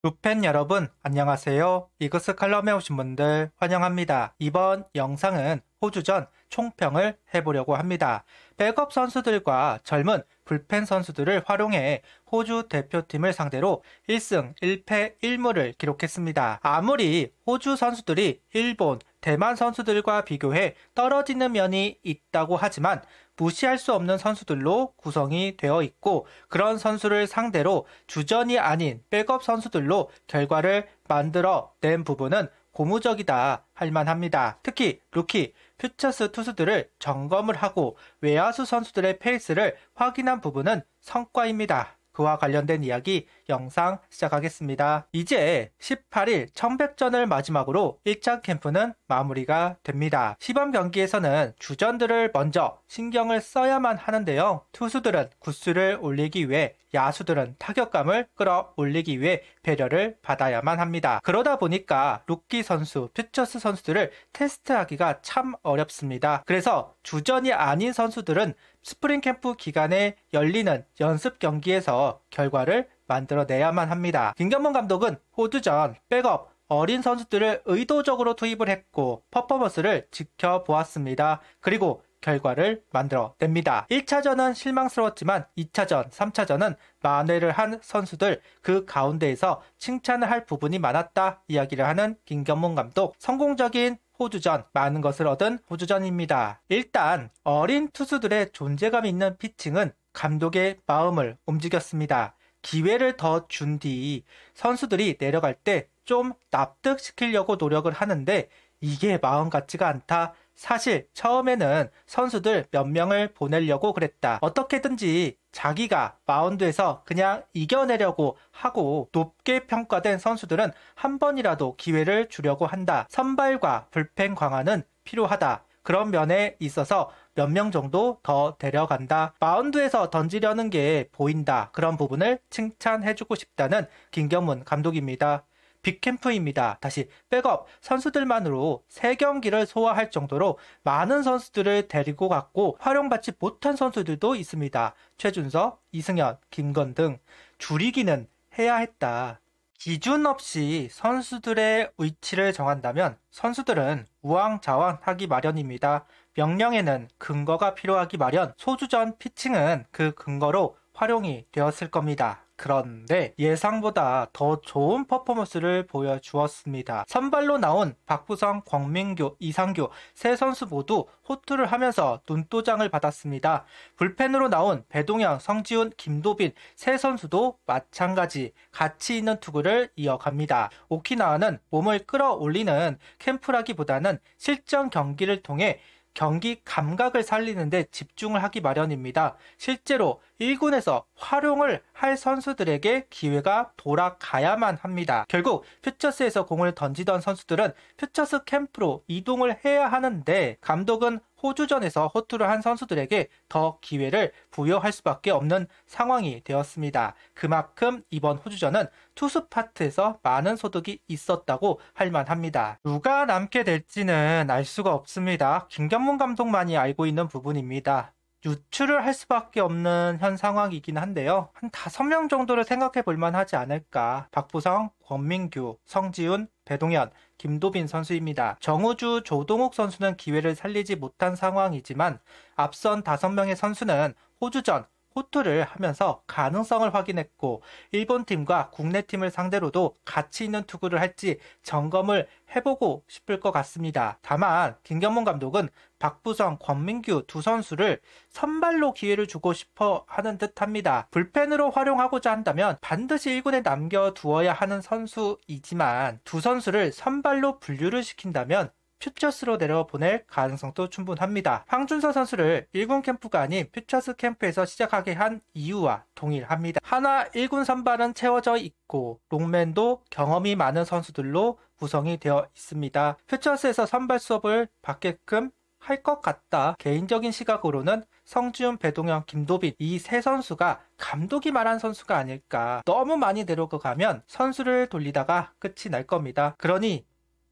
루팬 여러분 안녕하세요. 이그스 칼럼에 오신 분들 환영합니다. 이번 영상은 호주전 총평을 해보려고 합니다. 백업 선수들과 젊은 불펜 선수들을 활용해 호주 대표팀을 상대로 1승 1패 1무를 기록했습니다. 아무리 호주 선수들이 일본, 대만 선수들과 비교해 떨어지는 면이 있다고 하지만 무시할 수 없는 선수들로 구성이 되어 있고, 그런 선수를 상대로 주전이 아닌 백업 선수들로 결과를 만들어 낸 부분은 고무적이다 할 만합니다. 특히 루키, 퓨처스 투수들을 점검을 하고 외야수 선수들의 페이스를 확인한 부분은 성과입니다. 그와 관련된 이야기 영상 시작하겠습니다. 이제 18일 청백전을 마지막으로 1차 캠프는 마무리가 됩니다. 시범 경기에서는 주전들을 먼저 신경을 써야만 하는데요. 투수들은 구수를 올리기 위해, 야수들은 타격감을 끌어올리기 위해 배려를 받아야만 합니다. 그러다 보니까 루키 선수, 퓨처스 선수들을 테스트하기가 참 어렵습니다. 그래서 주전이 아닌 선수들은 스프링 캠프 기간에 열리는 연습 경기에서 결과를 만들어내야만 합니다. 김경문 감독은 호주전 백업 어린 선수들을 의도적으로 투입을 했고 퍼포먼스를 지켜보았습니다. 그리고 결과를 만들어냅니다. 1차전은 실망스러웠지만 2차전, 3차전은 만회를 한 선수들, 그 가운데에서 칭찬을 할 부분이 많았다 이야기를 하는 김경문 감독. 성공적인 호주전, 많은 것을 얻은 호주전입니다. 일단 어린 투수들의 존재감 있는 피칭은 감독의 마음을 움직였습니다. 기회를 더 준 뒤 선수들이 내려갈 때 좀 납득시키려고 노력을 하는데 이게 마음 같지가 않다. 사실 처음에는 선수들 몇 명을 보내려고 그랬다. 어떻게든지 자기가 마운드에서 그냥 이겨내려고 하고 높게 평가된 선수들은 한 번이라도 기회를 주려고 한다. 선발과 불펜 강화는 필요하다. 그런 면에 있어서 몇 명 정도 더 데려간다. 마운드에서 던지려는 게 보인다. 그런 부분을 칭찬해주고 싶다는 김경문 감독입니다. 빅캠프입니다. 다시 백업 선수들만으로 3경기를 소화할 정도로 많은 선수들을 데리고 갔고 활용받지 못한 선수들도 있습니다. 최준석, 이승현, 김건 등 줄이기는 해야 했다. 기준 없이 선수들의 위치를 정한다면 선수들은 우왕좌왕하기 마련입니다. 명령에는 근거가 필요하기 마련. 소주전 피칭은 그 근거로 활용이 되었을 겁니다. 그런데 예상보다 더 좋은 퍼포먼스를 보여주었습니다. 선발로 나온 박부성, 권민규, 이상규 세 선수 모두 호투를 하면서 눈도장을 받았습니다. 불펜으로 나온 배동현, 성지훈, 김도빈 세 선수도 마찬가지 가치 있는 투구를 이어갑니다. 오키나와는 몸을 끌어올리는 캠프라기보다는 실전 경기를 통해 경기 감각을 살리는데 집중을 하기 마련입니다. 실제로 1군에서 활용을 할 선수들에게 기회가 돌아가야만 합니다. 결국 퓨처스에서 공을 던지던 선수들은 퓨처스 캠프로 이동을 해야 하는데 감독은 호주전에서 호투를 한 선수들에게 더 기회를 부여할 수밖에 없는 상황이 되었습니다. 그만큼 이번 호주전은 투수 파트에서 많은 소득이 있었다고 할 만합니다. 누가 남게 될지는 알 수가 없습니다. 김경문 감독만이 알고 있는 부분입니다. 유출을 할 수밖에 없는 현 상황이긴 한데요. 한 5명 정도를 생각해 볼 만하지 않을까. 박부성, 권민규, 성지훈, 배동현, 김도빈 선수입니다. 정우주, 조동욱 선수는 기회를 살리지 못한 상황이지만 앞선 5명의 선수는 호주전 호투를 하면서 가능성을 확인했고 일본 팀과 국내 팀을 상대로도 가치 있는 투구를 할지 점검을 해보고 싶을 것 같습니다. 다만 김경문 감독은 박부성, 권민규 두 선수를 선발로 기회를 주고 싶어 하는 듯합니다. 불펜으로 활용하고자 한다면 반드시 1군에 남겨두어야 하는 선수이지만 두 선수를 선발로 분류를 시킨다면 퓨처스로 내려보낼 가능성도 충분합니다. 황준서 선수를 1군 캠프가 아닌 퓨처스 캠프에서 시작하게 한 이유와 동일합니다. 하나 1군 선발은 채워져 있고 롱맨도 경험이 많은 선수들로 구성이 되어 있습니다. 퓨처스에서 선발 수업을 받게끔 할 것 같다. 개인적인 시각으로는 성지훈, 배동현, 김도빈 이 세 선수가 감독이 말한 선수가 아닐까. 너무 많이 데려가면 선수를 돌리다가 끝이 날 겁니다. 그러니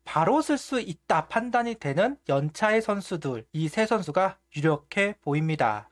바로 쓸 수 있다 판단이 되는 연차의 선수들, 이 세 선수가 유력해 보입니다.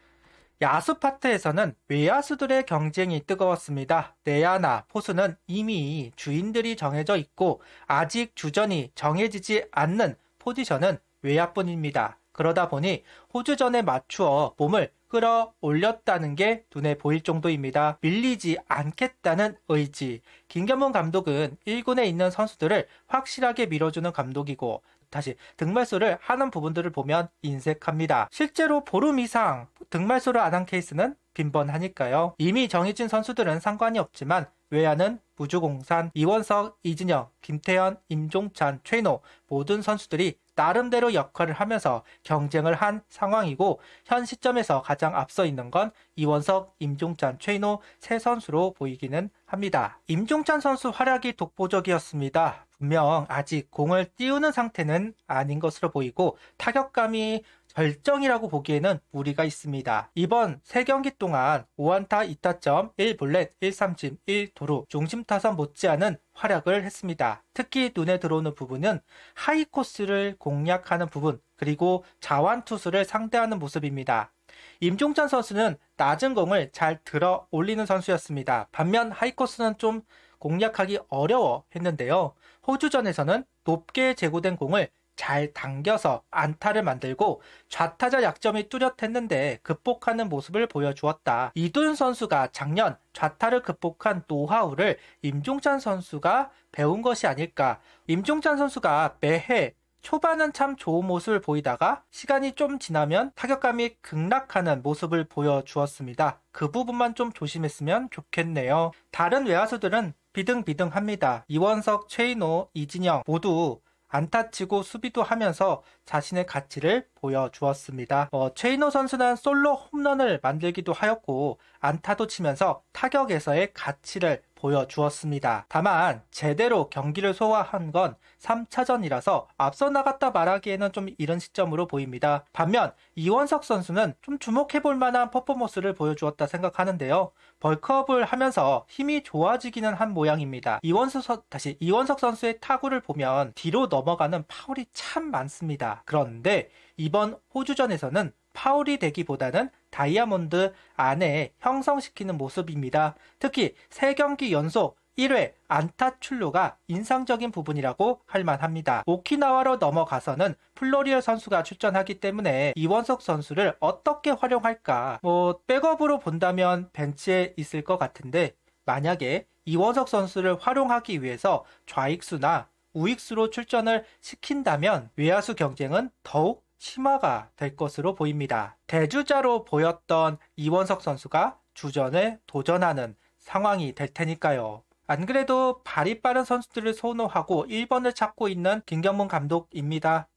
야수 파트에서는 외야수들의 경쟁이 뜨거웠습니다. 내야나 포수는 이미 주인들이 정해져 있고 아직 주전이 정해지지 않는 포지션은 외야뿐입니다. 그러다 보니 호주전에 맞추어 몸을 끌어올렸다는 게 눈에 보일 정도입니다. 밀리지 않겠다는 의지. 김경문 감독은 1군에 있는 선수들을 확실하게 밀어주는 감독이고 다시 등말소를 하는 부분들을 보면 인색합니다. 실제로 보름 이상 등말소를 안 한 케이스는 빈번하니까요. 이미 정해진 선수들은 상관이 없지만 외야는 무주공산, 이원석, 이진영, 김태현, 임종찬, 최인호 모든 선수들이 나름대로 역할을 하면서 경쟁을 한 상황이고 현 시점에서 가장 앞서 있는 건 이원석, 임종찬, 최인호 세 선수로 보이기는 합니다. 임종찬 선수 활약이 독보적이었습니다. 분명 아직 공을 띄우는 상태는 아닌 것으로 보이고 타격감이 절정이라고 보기에는 무리가 있습니다. 이번 3경기 동안 5안타 2타점 1볼넷 1삼진 1도루 중심 타선 못지않은 활약을 했습니다. 특히 눈에 들어오는 부분은 하이 코스를 공략하는 부분 그리고 자완 투수를 상대하는 모습입니다. 임종찬 선수는 낮은 공을 잘 들어 올리는 선수였습니다. 반면 하이 코스는 좀 공략하기 어려워 했는데요. 호주전에서는 높게 제구된 공을 잘 당겨서 안타를 만들고 좌타자 약점이 뚜렷했는데 극복하는 모습을 보여주었다. 이도윤 선수가 작년 좌타를 극복한 노하우를 임종찬 선수가 배운 것이 아닐까. 임종찬 선수가 매해 초반은 참 좋은 모습을 보이다가 시간이 좀 지나면 타격감이 급락하는 모습을 보여주었습니다. 그 부분만 좀 조심했으면 좋겠네요. 다른 외야수들은 비등비등합니다. 이원석, 최인호, 이진영 모두 안타치고 수비도 하면서 자신의 가치를 보여주었습니다. 최인호 선수는 솔로 홈런을 만들기도 하였고 안타도 치면서 타격에서의 가치를 보여주었습니다. 다만 제대로 경기를 소화한 건 3차전이라서 앞서 나갔다 말하기에는 좀 이른 시점으로 보입니다. 반면 이원석 선수는 좀 주목해볼 만한 퍼포먼스를 보여주었다 생각하는데요. 벌크업을 하면서 힘이 좋아지기는 한 모양입니다. 이원석 선수의 타구를 보면 뒤로 넘어가는 파울이 참 많습니다. 그런데 이번 호주전에서는 파울이 되기보다는 다이아몬드 안에 형성시키는 모습입니다. 특히 3경기 연속 1회 안타 출루가 인상적인 부분이라고 할 만합니다. 오키나와로 넘어가서는 플로리얼 선수가 출전하기 때문에 이원석 선수를 어떻게 활용할까? 백업으로 본다면 벤치에 있을 것 같은데 만약에 이원석 선수를 활용하기 위해서 좌익수나 우익수로 출전을 시킨다면 외야수 경쟁은 더욱 심화가 될 것으로 보입니다. 대주자로 보였던 이원석 선수가 주전에 도전하는 상황이 될 테니까요. 안 그래도 발이 빠른 선수들을 선호하고 1번을 찾고 있는 김경문 감독입니다.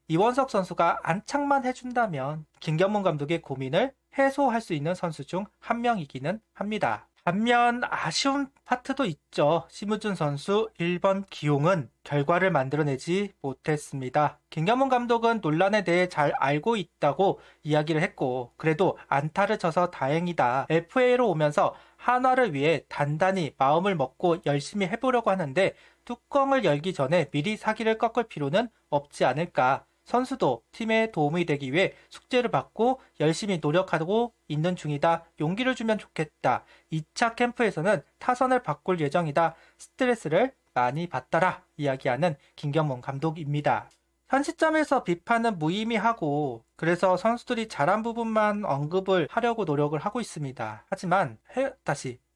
이원석 선수가 안착만 해준다면 김경문 감독의 고민을 해소할 수 있는 선수 중 한 명이기는 합니다. 반면 아쉬운 파트도 있죠. 심우준 선수 1번 기용은 결과를 만들어내지 못했습니다. 김경문 감독은 논란에 대해 잘 알고 있다고 이야기를 했고 그래도 안타를 쳐서 다행이다. FA로 오면서 한화를 위해 단단히 마음을 먹고 열심히 해보려고 하는데 뚜껑을 열기 전에 미리 사기를 꺾을 필요는 없지 않을까. 선수도 팀에 도움이 되기 위해 숙제를 받고 열심히 노력하고 있는 중이다. 용기를 주면 좋겠다. 2차 캠프에서는 타선을 바꿀 예정이다. 스트레스를 많이 받더라. 이야기하는 김경문 감독입니다. 현 시점에서 비판은 무의미하고 그래서 선수들이 잘한 부분만 언급을 하려고 노력을 하고 있습니다. 하지만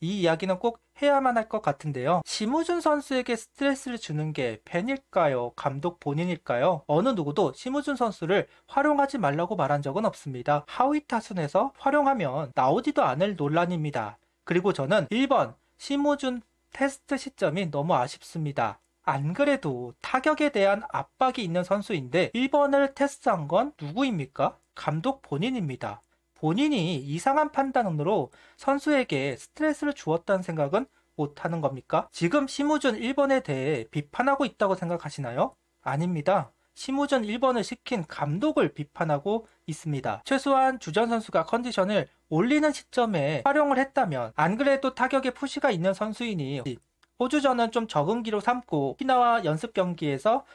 이 이야기는 꼭 해야만 할 것 같은데요. 심우준 선수에게 스트레스를 주는 게 팬일까요? 감독 본인일까요? 어느 누구도 심우준 선수를 활용하지 말라고 말한 적은 없습니다. 하위 타순에서 활용하면 나오지도 않을 논란입니다. 그리고 저는 1번 심우준 테스트 시점이 너무 아쉽습니다. 안 그래도 타격에 대한 압박이 있는 선수인데 1번을 테스트한 건 누구입니까? 감독 본인입니다. 본인이 이상한 판단으로 선수에게 스트레스를 주었다는 생각은 못하는 겁니까? 지금 심우준 1번에 대해 비판하고 있다고 생각하시나요? 아닙니다. 심우준 1번을 시킨 감독을 비판하고 있습니다. 최소한 주전 선수가 컨디션을 올리는 시점에 활용을 했다면 안 그래도 타격에 푸시가 있는 선수이니 호주전은 좀 적응기로 삼고 오키나와 연습 경기에서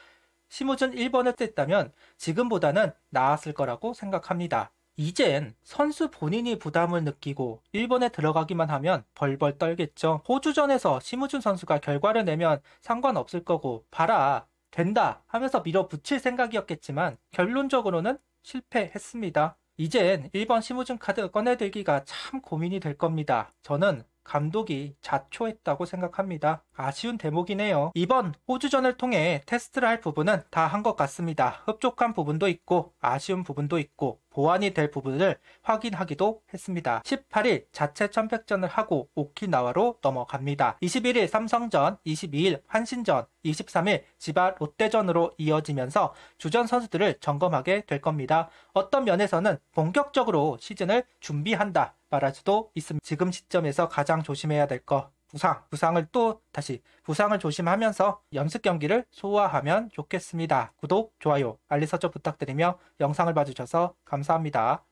심우준 1번을 뗐다면 지금보다는 나았을 거라고 생각합니다. 이젠 선수 본인이 부담을 느끼고 일본에 들어가기만 하면 벌벌 떨겠죠. 호주전에서 심우준 선수가 결과를 내면 상관없을 거고 봐라 된다 하면서 밀어붙일 생각이었겠지만 결론적으로는 실패했습니다. 이젠 1번 심우준 카드 꺼내들기가 참 고민이 될 겁니다. 저는 감독이 자초했다고 생각합니다. 아쉬운 대목이네요. 이번 호주전을 통해 테스트를 할 부분은 다 한 것 같습니다. 흡족한 부분도 있고 아쉬운 부분도 있고 보완이 될 부분을 확인하기도 했습니다. 18일 자체 첨백전을 하고 오키나와로 넘어갑니다. 21일 삼성전, 22일 환신전, 23일 지바 롯데전으로 이어지면서 주전 선수들을 점검하게 될 겁니다. 어떤 면에서는 본격적으로 시즌을 준비한다 말할 수도 있습니다. 지금 시점에서 가장 조심해야 될 거 부상을 또 다시 부상을 조심하면서 연습 경기를 소화하면 좋겠습니다. 구독, 좋아요, 알림 설정 부탁드리며 영상을 봐주셔서 감사합니다.